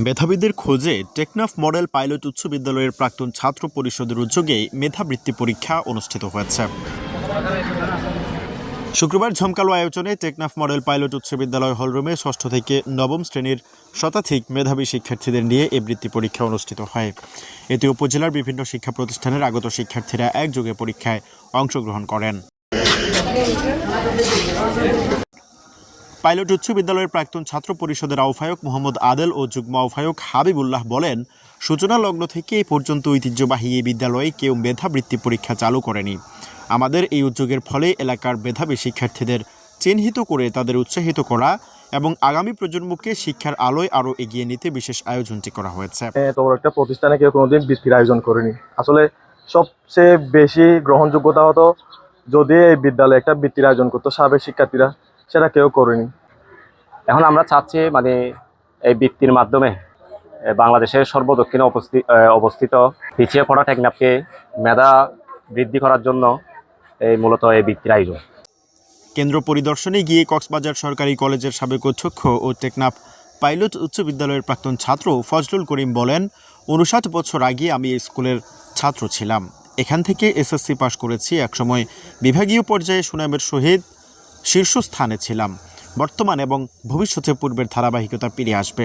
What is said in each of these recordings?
মেধাবীদের খোঁজে Teknaf model pilot উচ্চ বিদ্যালয়ের প্রাক্তন ছাত্র পরিষদের উদ্যোগে মেধাবৃত্তি পরীক্ষা অনুষ্ঠিত হয়েছে। শুক্রবার ঝমকালো আয়োজনে টেকনাফ মডেল পাইলট উচ্চ বিদ্যালয় হলরুমে ষষ্ঠ থেকে নবম শ্রেণীর শতাধিক মেধাবী শিক্ষার্থীদের নিয়ে এই বৃত্তি পরীক্ষা অনুষ্ঠিত হয়। এতে উপজেলার বিভিন্ন শিক্ষা প্রতিষ্ঠানের আগত শিক্ষার্থীরা একযোগে পরীক্ষায় অংশগ্রহণ করেন। পাইলট উচ্চ বিদ্যালয়ের প্রাক্তন ছাত্র পরিষদের আহ্বায়ক মোহাম্মদ আদেল ও যুগ্ম আহ্বায়ক হাবিবুল্লাহ বলেন, সূচনা লগ্ন থেকে এই পর্যন্ত ঐতিহ্যবাহী এই বিদ্যালয়ে কেউ মেধাবৃত্তি পরীক্ষা চালু করেনি। আমাদের এই উদ্যোগের ফলে এলাকার মেধাবী শিক্ষার্থীদের চিহ্নিত করে তাদের উৎসাহিত করা এবং আগামী প্রজন্মকে শিক্ষার আলোয় আরও এগিয়ে নিতে বিশেষ আয়োজনটি করা হয়েছে। তোমার একটা প্রতিষ্ঠানে কেউ কোনোদিন বৃত্তির আয়োজন করেনি। আসলে সবচেয়ে বেশি গ্রহণযোগ্যতা হতো যদি এই বিদ্যালয়ে একটা বৃত্তির আয়োজন করতো সাবেক শিক্ষার্থীরা, সেটা কেউ করেনি। এখন আমরা চাচ্ছি এই বৃত্তির মাধ্যমে বাংলাদেশের সর্বদক্ষিণে অবস্থিত পিছিয়ে পড়া টেকনাফকে মেধা বৃদ্ধি করার জন্য মূলত এই বৃত্তির আয়োজন। কেন্দ্র পরিদর্শনে গিয়ে কক্সবাজার সরকারি কলেজের সাবেক অধ্যক্ষ ও টেকনাফ পাইলট উচ্চ বিদ্যালয়ের প্রাক্তন ছাত্র ফজলুল করিম বলেন, 59 বছর আগে আমি এই স্কুলের ছাত্র ছিলাম। এখান থেকে এসএসসি পাশ করেছি। একসময় বিভাগীয় পর্যায়ে সুনামের সহিত শীর্ষস্থানে ছিলাম। বর্তমান এবং ভবিষ্যতে পূর্বের ধারাবাহিকতা ফিরে আসবে।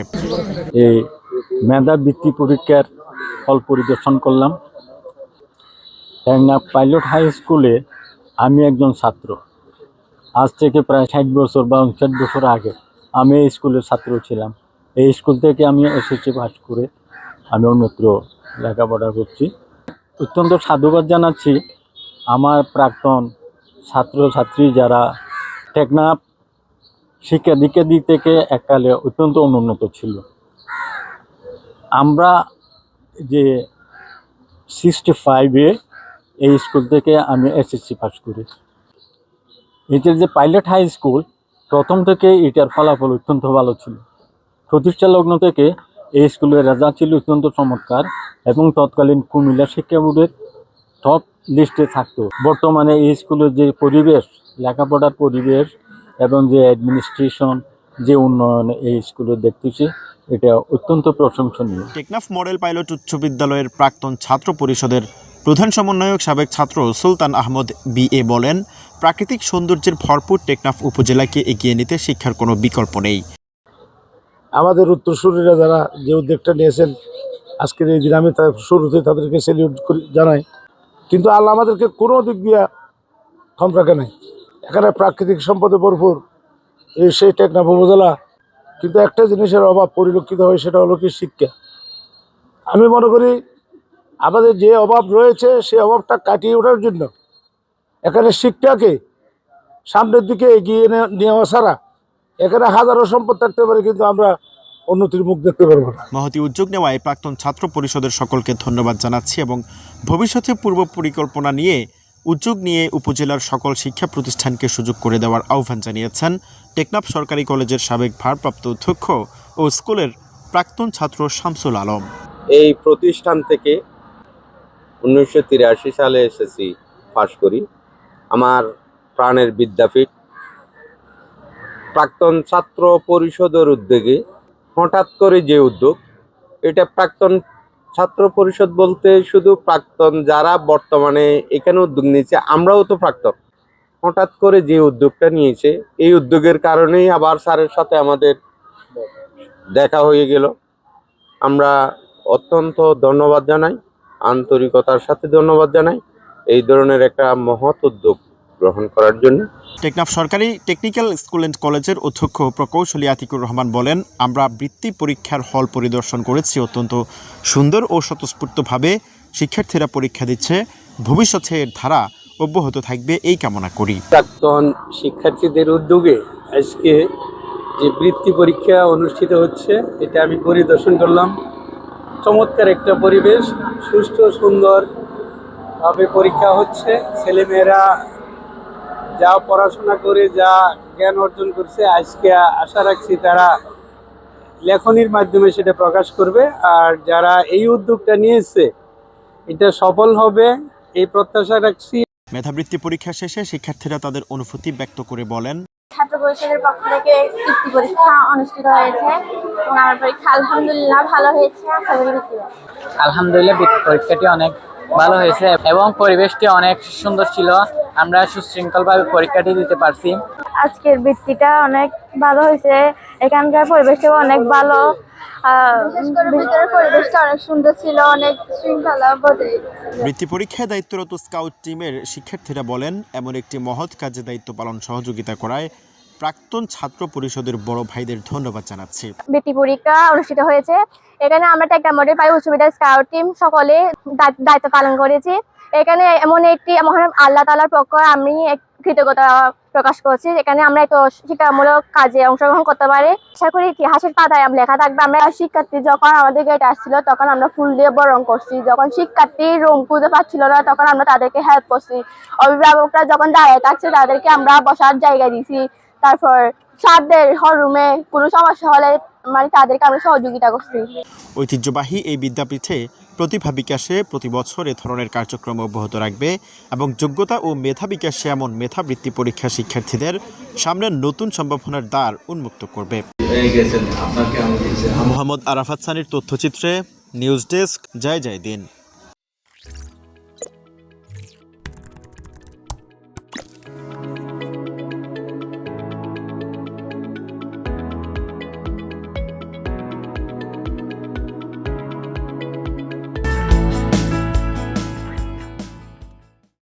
এই মেধাবৃত্তি পরীক্ষার ফল পরিদর্শন করলাম। টেকনাফ পাইলট হাই স্কুলে আমি একজন ছাত্র। আজ থেকে প্রায় 60 বছর বা 59 বছর আগে আমি এই স্কুলের ছাত্র ছিলাম। এই স্কুল থেকে আমি এসএসসি পাস করে আমি অন্যত্র লেখাপড়া করছি। অত্যন্ত সাধুবাদ জানাচ্ছি আমার প্রাক্তন ছাত্রছাত্রী যারা টেকনাফ শিক্ষা দীক্ষার দিক থেকে এককালে অত্যন্ত অনুন্নত ছিল। আমরা যে 65-এ এই স্কুল থেকে আমি এসএসসি পাস করি। এটার যে পাইলট হাই স্কুল প্রথম থেকে এটার ফলাফল অত্যন্ত ভালো ছিল। প্রতিষ্ঠা লগ্ন থেকে এই স্কুলের রেজাল্ট ছিল অত্যন্ত চমৎকার এবং তৎকালীন কুমিল্লা শিক্ষা বোর্ডের টপ লিস্টে থাকতো। বর্তমানে এই স্কুলের যে পরিবেশ, লেখাপড়ার পরিবেশ এবং যে অ্যাডমিনিস্ট্রেশন, যে উন্নয়ন এই স্কুলে দেখতেছি, এটা অত্যন্ত প্রশংসনীয়। টেকনাফ মডেল পাইলট উচ্চ বিদ্যালয়ের প্রাক্তন ছাত্র পরিষদের প্রধান সমন্বয়ক সাবেক ছাত্র সুলতান আহমদ বিএ বলেন, প্রাকৃতিক সৌন্দর্যের ভরপুর টেকনাফ উপজেলাকে এগিয়ে নিতে শিক্ষার কোনো বিকল্প নেই। আমাদের উত্তরসূরিরা যারা যে উদ্যোগটা নিয়েছেন আজকের এই দিনে আমি শুরুতে তাদেরকে সেলিউট জানাই। কিন্তু আল্লাহ আমাদেরকে কোনো দিক দিয়ে থম রাখে নাই। এখানে প্রাকৃতিক সম্পদে ভরপুর সেই টেকনাফ উপজেলা, কিন্তু একটা জিনিসের অভাব পরিলক্ষিত হয়, সেটা হলো কি শিক্ষা। আমি মনে করি আমাদের যে অভাব রয়েছে সেই অভাবটা কাটিয়ে ওঠার জন্য এখানে শিক্ষাকে সামনের দিকে এগিয়ে নেওয়া ছাড়া এখানে হাজারো সম্পদ থাকতে পারে, কিন্তু আমরা উন্নতির মুখ দেখতে পারবো না। মহতি উদ্যোগ নেওয়ায় প্রাক্তন ছাত্র পরিষদের সকলকে ধন্যবাদ জানাচ্ছি এবং ভবিষ্যতে পূর্ব পরিকল্পনা নিয়ে উদ্যোগ নিয়ে উপজেলার সকল শিক্ষা প্রতিষ্ঠানকে সুযোগ করে দেওয়ার আহ্বান জানিয়েছেন টেকনাফ সরকারি কলেজের সাবেক ভারপ্রাপ্ত অধ্যক্ষ ও স্কুলের প্রাক্তন ছাত্র শামসুল আলম। এই প্রতিষ্ঠান থেকে 1983 সালে এসএসসি পাশ করি। আমার প্রাণের বিদ্যাপীঠ। প্রাক্তন ছাত্র পরিষদের উদ্যোগে হঠাৎ করে যে উদ্যোগ, এটা প্রাক্তন ছাত্র পরিষদ বলতে শুধু প্রাক্তন যারা বর্তমানে এখানে উদ্যোগ নিয়েছে, আমরাও তো প্রাক্তন। হঠাৎ করে যে উদ্যোগটা নিয়েছে, এই উদ্যোগের কারণেই আবার স্যারের সাথে আমাদের দেখা হয়ে গেল। আমরা অত্যন্ত ধন্যবাদ জানাই, আন্তরিকতার সাথে ধন্যবাদ জানাই এই ধরনের একটা মহৎ উদ্যোগ গ্রহণ করার জন্য। টেকনাফ সরকারি টেকনিক্যাল স্কুল অ্যান্ড কলেজের অধ্যক্ষ প্রকৌশলী আতিকুর রহমান বলেন, আমরা বৃত্তি পরীক্ষার হল পরিদর্শন করেছি। অত্যন্ত সুন্দর ও স্বতঃস্ফূর্তভাবে শিক্ষার্থীরা পরীক্ষা দিচ্ছে। ভবিষ্যতে এর ধারা অব্যাহত থাকবে এই কামনা করি। প্রাক্তন শিক্ষার্থীদের উদ্যোগে আজকে যে বৃত্তি পরীক্ষা অনুষ্ঠিত হচ্ছে, এটা আমি পরিদর্শন করলাম। চমৎকার একটা পরিবেশ, সুষ্ঠু সুন্দরভাবে পরীক্ষা হচ্ছে। ছেলেমেয়েরা যা পড়াশোনা করে যা জ্ঞান অর্জন করছে, আজকে আশা রাখছি তারা লেখনীর মাধ্যমে সেটা প্রকাশ করবে। আর যারা এই উদ্যোগটা নিয়েছে এটা সফল হবে এই প্রত্যাশা রাখছি। মেধাবৃত্তি পরীক্ষা শেষে শিক্ষার্থীরা তাদের অনুভূতি ব্যক্ত করে বলেন, ছাত্র পরিষদের পক্ষ থেকে বৃত্তি পরীক্ষা অনুষ্ঠিত হয়েছে এবং আমার পরীক্ষা আলহামদুলিল্লাহ ভালো হয়েছে। আশা করি বৃত্তি পাবো। আলহামদুলিল্লাহ পরীক্ষাটি অনেক ভালো হয়েছে এবং পরিবেশটি অনেক সুন্দর ছিল। আমরা সুশৃঙ্খলভাবে পরীক্ষাটি দিতে পারছি। আজকের বৃত্তিটা অনেক ভালো হয়েছে, এখানকার পরিবেশটাও অনেক ভালো। ভিতরের পরিবেশটা অনেক সুন্দর ছিল, অনেক শৃঙ্খলা বোধে। বৃত্তি পরীক্ষায় দায়িত্বরত স্কাউট টিমের শিক্ষার্থীরা বলেন, এমন একটি মহৎ কাজে দায়িত্ব পালন সহযোগিতা করায় প্রাক্তন ছাত্র পরিষদের বড় ভাইদের ধন্যবাদ জানাচ্ছি। বৃত্তি পরীক্ষা অনুষ্ঠিত হয়েছে, এখানে আমরা টেকনাফ মডেল পাইলট উচ্চ বিদ্যালয় স্কাউট টিম সকলে দায়িত্ব পালন করেছি। এখানে এমন একটি মহান আল্লাহ তাআলার পক্ষে আমি কৃতজ্ঞতা প্রকাশ করছি। এখানে আমরা একটু শিক্ষামূলক কাজে অংশগ্রহণ করতে পারি। আশা করি ইতিহাসের পাতায় লেখা থাকবে। আমরা শিক্ষার্থী যখন আমাদের গেটে আসছিল তখন আমরা ফুল দিয়ে বরণ করছি। যখন শিক্ষার্থী রুম খুঁজে পাচ্ছিল না তখন আমরা তাদেরকে হেল্প করছি। অভিভাবকরা যখন দাঁড়িয়ে থাকছে তাদেরকে আমরা বসার জায়গা দিছি। তারপর ছাত্রদের রুমে কোনো সমস্যা হলে তাদেরকে আমরা সহযোগিতা করছি। ঐতিহ্যবাহী এই বিদ্যাপীঠে প্রতিভা বিকাশে প্রতি বছর এ ধরনের কার্যক্রম অব্যাহত রাখবে এবং যোগ্যতা ও মেধা বিকাশে এমন মেধাবৃত্তি পরীক্ষা শিক্ষার্থীদের সামনে নতুন সম্ভাবনার দ্বার উন্মুক্ত করবে। মোহাম্মদ আরাফাত সানির তথ্যচিত্রে নিউজ ডেস্ক, জয় জয় দিন।